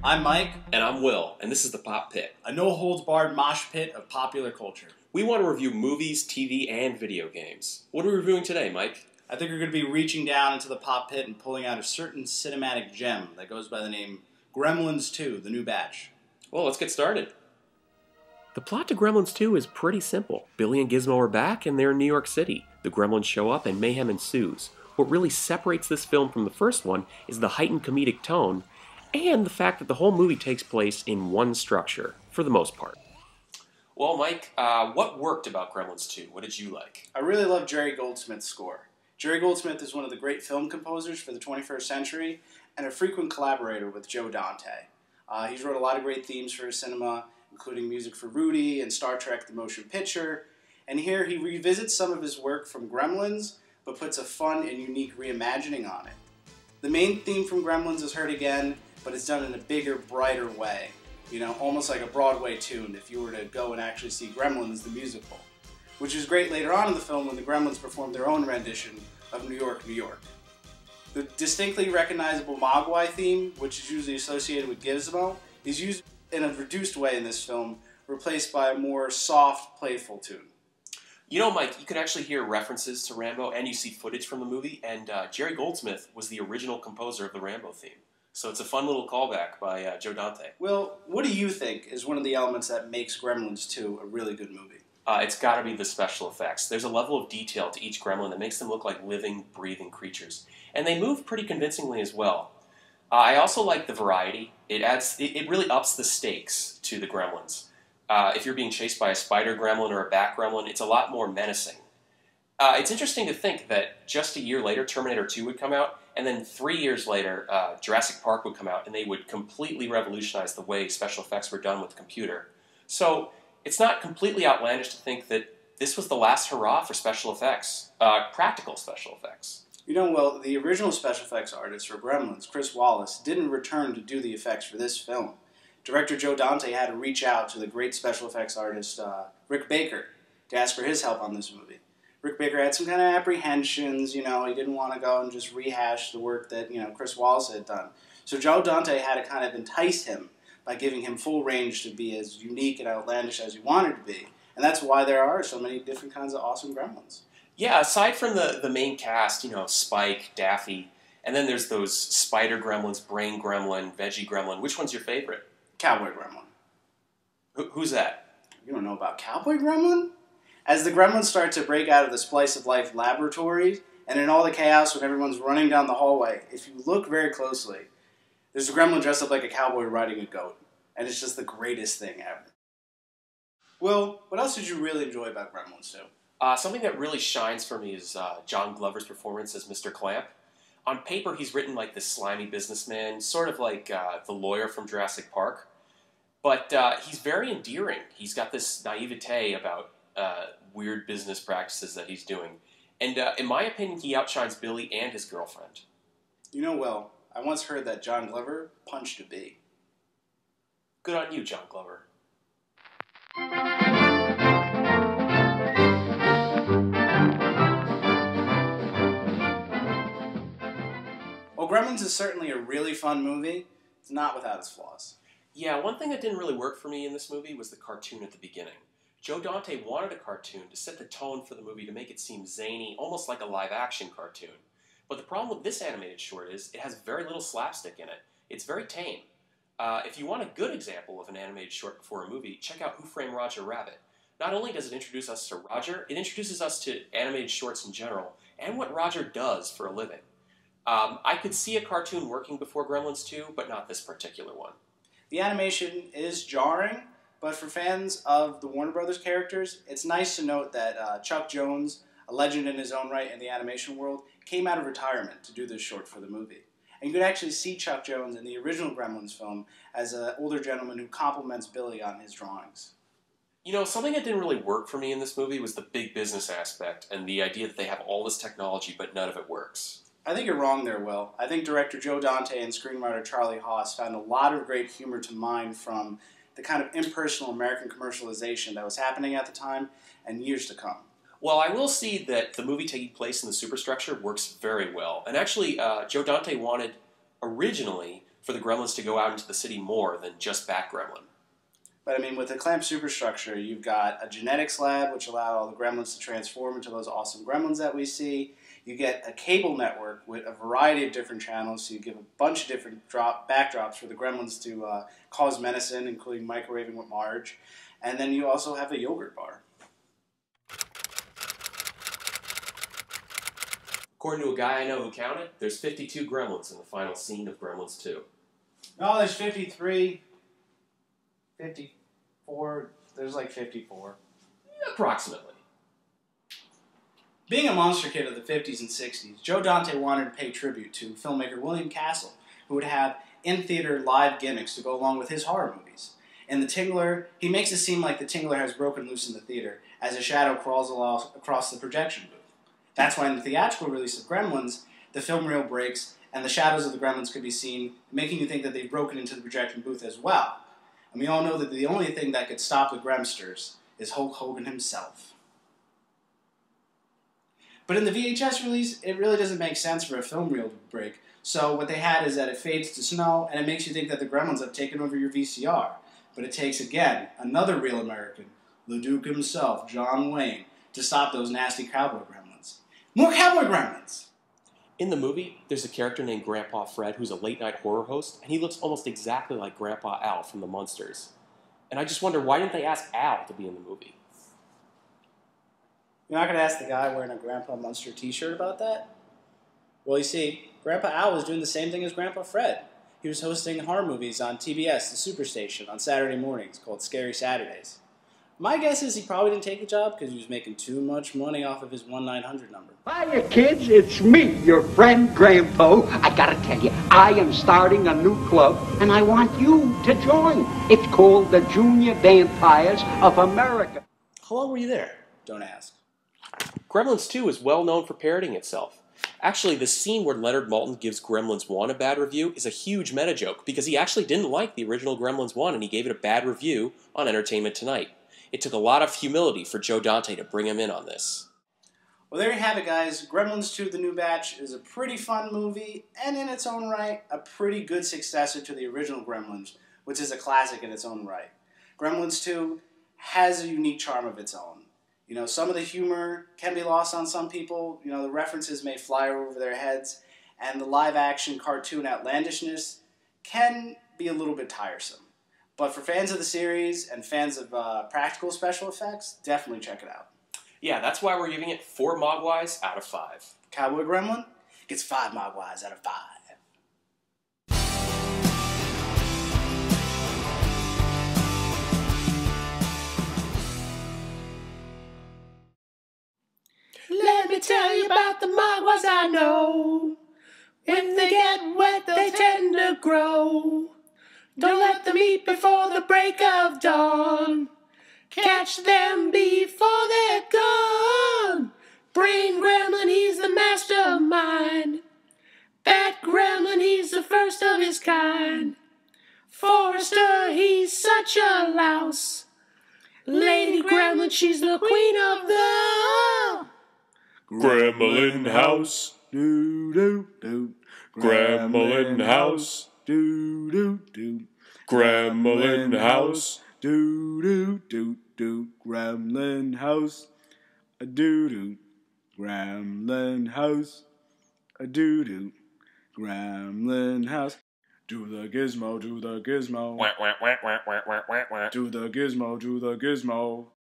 I'm Mike, And I'm Will, and this is the Pop Pit. a no-holds-barred mosh pit of popular culture. We want to review movies, TV, and video games. What are we reviewing today, Mike? I think we're going to be reaching down into the pop pit and pulling out a certain cinematic gem that goes by the name Gremlins 2, the new batch. Well, let's get started. The plot to Gremlins 2 is pretty simple. Billy and Gizmo are back, and they're in New York City. The Gremlins show up, and mayhem ensues. What really separates this film from the first one is the heightened comedic tone, and the fact that the whole movie takes place in one structure, for the most part. Well, Mike, what worked about Gremlins 2? What did you like? I really love Jerry Goldsmith's score. Jerry Goldsmith is one of the great film composers for the 21st century and a frequent collaborator with Joe Dante. He's wrote a lot of great themes for cinema, including music for Rudy and Star Trek The Motion Picture. And here he revisits some of his work from Gremlins, but puts a fun and unique reimagining on it. The main theme from Gremlins is heard again, but it's done in a bigger, brighter way. You know, almost like a Broadway tune if you were to go and actually see Gremlins the musical. Which is great later on in the film when the Gremlins perform their own rendition of New York, New York. The distinctly recognizable Mogwai theme, which is usually associated with Gizmo, is used in a reduced way in this film, replaced by a more soft, playful tune. You know, Mike, you can actually hear references to Rambo, and you see footage from the movie, and Jerry Goldsmith was the original composer of the Rambo theme. So it's a fun little callback by Joe Dante. Well, what do you think is one of the elements that makes Gremlins 2 a really good movie? It's got to be the special effects. There's a level of detail to each gremlin that makes them look like living, breathing creatures. And they move pretty convincingly as well. I also like the variety. It really ups the stakes to the gremlins. If you're being chased by a spider gremlin or a bat gremlin, it's a lot more menacing. It's interesting to think that just a year later, Terminator 2 would come out, and then 3 years later, Jurassic Park would come out, and they would completely revolutionize the way special effects were done with the computer. So it's not completely outlandish to think that this was the last hurrah for special effects, practical special effects. You know, well, the original special effects artist for Gremlins, Chris Wallace, didn't return to do the effects for this film. Director Joe Dante had to reach out to the great special effects artist Rick Baker to ask for his help on this movie. Rick Baker had some kind of apprehensions, you know, he didn't want to go and just rehash the work that, you know, Chris Wallace had done. So Joe Dante had to kind of entice him by giving him full range to be as unique and outlandish as he wanted to be. And that's why there are so many different kinds of awesome Gremlins. Yeah, aside from the main cast, you know, Spike, Daffy, and then there's those spider gremlins, brain gremlin, veggie gremlin. Which one's your favorite? Cowboy Gremlin. Who's that? You don't know about Cowboy Gremlin? As the Gremlins start to break out of the Splice of Life laboratories, and in all the chaos when everyone's running down the hallway, if you look very closely, there's a Gremlin dressed up like a cowboy riding a goat. And it's just the greatest thing ever. Will, what else did you really enjoy about Gremlins 2? Something that really shines for me is John Glover's performance as Mr. Clamp. On paper, he's written like this slimy businessman, sort of like the lawyer from Jurassic Park. But he's very endearing. He's got this naivete about weird business practices that he's doing. And in my opinion, he outshines Billy and his girlfriend. You know, Will, I once heard that John Glover punched a bee. Good on you, John Glover. Well, Gremlins is certainly a really fun movie. It's not without its flaws. Yeah, one thing that didn't really work for me in this movie was the cartoon at the beginning. Joe Dante wanted a cartoon to set the tone for the movie to make it seem zany, almost like a live-action cartoon. But the problem with this animated short is it has very little slapstick in it. It's very tame. If you want a good example of an animated short before a movie, check out Who Framed Roger Rabbit. Not only does it introduce us to Roger, it introduces us to animated shorts in general, and what Roger does for a living. I could see a cartoon working before Gremlins 2, but not this particular one. The animation is jarring, but for fans of the Warner Brothers characters, it's nice to note that Chuck Jones, a legend in his own right in the animation world, came out of retirement to do this short for the movie. And you could actually see Chuck Jones in the original Gremlins film as an older gentleman who compliments Billy on his drawings. You know, something that didn't really work for me in this movie was the big business aspect and the idea that they have all this technology but none of it works. I think you're wrong there, Will. I think director Joe Dante and screenwriter Charlie Haas found a lot of great humor to mine from the kind of impersonal American commercialization that was happening at the time and years to come. Well, I will see that the movie taking place in the superstructure works very well. And actually, Joe Dante wanted originally for the Gremlins to go out into the city more than just Bat-Gremlin. But I mean, with the Clamp superstructure, you've got a genetics lab, which allow all the Gremlins to transform into those awesome Gremlins that we see. You get a cable network with a variety of different channels, so you give a bunch of different backdrops for the Gremlins to cause menace in, including microwaving with Marge. And then you also have a yogurt bar. According to a guy I know who counted, there's 52 Gremlins in the final scene of Gremlins 2. No, there's 53. 54. There's like 54. Approximately. Being a monster kid of the 50s and 60s, Joe Dante wanted to pay tribute to filmmaker William Castle, who would have in-theater live gimmicks to go along with his horror movies. In The Tingler, he makes it seem like the Tingler has broken loose in the theater as a shadow crawls across the projection booth. That's why in the theatrical release of Gremlins, the film reel breaks and the shadows of the Gremlins could be seen, making you think that they've broken into the projection booth as well. And we all know that the only thing that could stop the Gremsters is Hulk Hogan himself. But in the VHS release, it really doesn't make sense for a film reel to break. So what they had is that it fades to snow, and it makes you think that the Gremlins have taken over your VCR. But it takes, again, another real American, the Duke himself, John Wayne, to stop those nasty cowboy Gremlins. More cowboy Gremlins! In the movie, there's a character named Grandpa Fred who's a late-night horror host, and he looks almost exactly like Grandpa Al from the Munsters. And I just wonder, why didn't they ask Al to be in the movie? You're not going to ask the guy wearing a Grandpa Munster t-shirt about that? Well, you see, Grandpa Al was doing the same thing as Grandpa Fred. He was hosting horror movies on TBS, the Superstation, on Saturday mornings called Scary Saturdays. My guess is he probably didn't take the job because he was making too much money off of his 1-900 number. Hiya, kids. It's me, your friend Grandpa. I gotta tell you, I am starting a new club, and I want you to join. It's called the Junior Vampires of America. How long were you there? Don't ask. Gremlins 2 is well known for parodying itself. Actually, the scene where Leonard Maltin gives Gremlins 1 a bad review is a huge meta-joke because he actually didn't like the original Gremlins 1 and he gave it a bad review on Entertainment Tonight. It took a lot of humility for Joe Dante to bring him in on this. Well, there you have it, guys. Gremlins 2, The New Batch is a pretty fun movie, and in its own right, a pretty good successor to the original Gremlins, which is a classic in its own right. Gremlins 2 has a unique charm of its own. You know, some of the humor can be lost on some people. You know, the references may fly over their heads, and the live-action cartoon outlandishness can be a little bit tiresome. But for fans of the series and fans of practical special effects, definitely check it out. Yeah, that's why we're giving it 4 Mogwais out of 5. Cowboy Gremlin gets 5 Mogwais out of 5. Let me tell you about the Mogwais I know. When they get wet, they tend to grow. Don't let them eat before the break of dawn. Catch them before they're gone. Brain Gremlin, he's the mastermind. Bat Gremlin, he's the first of his kind. Forrester, he's such a louse. Lady Gremlin, she's the queen of the Gremlin house, doo doo doo. Gremlin house, doo doo doo. Gremlin house, doo doo doo doo. Gremlin house, a doo doo. Gremlin house, a doo doo. Gremlin house. Do the gizmo, do the gizmo. Do the gizmo, do the gizmo.